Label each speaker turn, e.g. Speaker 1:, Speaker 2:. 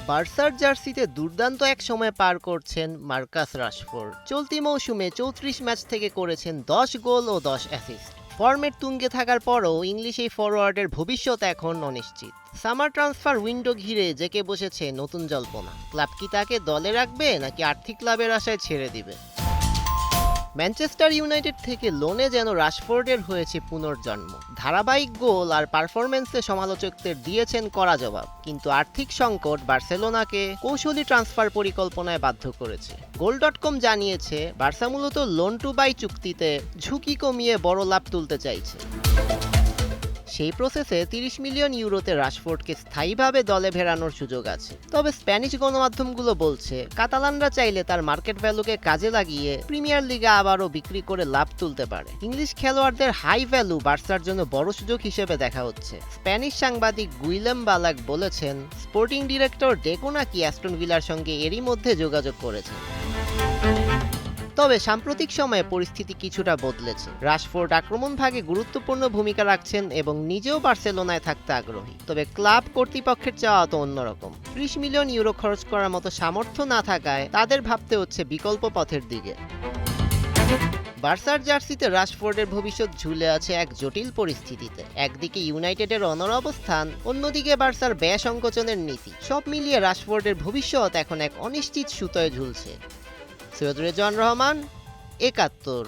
Speaker 1: বার্সার জার্সিতে দুর্দান্ত এক সময় পার করছেন মার্কাস রাশফোর্ড। চলতি মৌসুমে ৩৪ ম্যাচ থেকে করেছেন ১০ গোল ও ১০ অ্যাসিস্ট। ফর্মের তুঙ্গে থাকার পরও ইংলিশ এই ফরোয়ার্ডের ভবিষ্যৎ এখন অনিশ্চিত। সামার ট্রান্সফার উইন্ডো ঘিরে জেঁকে বসেছে নতুন জল্পনা। ক্লাব কি তাকে দলে রাখবে নাকি আর্থিক লাভের আশায় ছেড়ে দিবে? ম্যানচেস্টার ইউনাইটেড থেকে লোনে যেন রাশফোর্ডের হয়েছে পুনর্জন্ম। ধারাবাহিক গোল আর পারফরম্যান্সে সমালোচকদের দিয়েছেন কড়া জবাব, কিন্তু আর্থিক সংকট বার্সেলোনাকে কৌশলী ট্রান্সফার পরিকল্পনায় বাধ্য করেছে। গোল.কম জানিয়েছে বার্সা মূলত লোন টু বাই চুক্তিতে ঝুঁকি কমিয়ে বড় লাভ তুলতে চাইছে। সেই প্রসেসে ৩০ মিলিয়ন ইউরোতে রাশফোর্ডকে স্থায়ীভাবে দলে ফেরানোর সুযোগ আছে। তবে স্প্যানিশ গণমাধ্যমগুলো বলছে কাতালানরা চাইলে তার মার্কেট ভ্যালুকে কাজে লাগিয়ে প্রিমিয়ার লিগে আবারও বিক্রি করে লাভ তুলতে পারে। ইংলিশ খেলোয়াড়দের হাই ভ্যালু বার্সার জন্য বড় সুযোগ হিসেবে দেখা হচ্ছে। স্প্যানিশ সাংবাদিক গুইলেম বালাক বলেছেন স্পোর্টিং ডিরেক্টর ডেকো নাকি অ্যাস্টন ভিলার সঙ্গে এরই মধ্যে যোগাযোগ করেছেন। তবে সাম্প্রতিক সময়ে পরিস্থিতি কিছুটা বদলেছে। রাশফোর্ড আক্রমণ ভাগে গুরুত্বপূর্ণ ভূমিকা রাখছেন এবং নিজেও বার্সেলোনায় থাকতে আগ্রহী। তবে ক্লাব কর্তৃপক্ষের চাওয়া তো অন্যরকম। ৩০ মিলিয়ন ইউরো খরচ করার মতো সামর্থ্য না থাকায় তাদের ভাবতে হচ্ছে বিকল্প পথের দিকে। বার্সার জার্সিতে রাশফোর্ডের ভবিষ্যৎ ঝুলে আছে এক জটিল পরিস্থিতিতে। একদিকে ইউনাইটেডের অনড় অবস্থান, অন্যদিকে বার্সার ব্যয় সংকোচনের নীতি। সব মিলিয়ে রাশফোর্ডের ভবিষ্যৎ এখন এক অনিশ্চিত সুতোয় ঝুলছে। সৈয়দ রেজওয়ান রহমান, ৭১।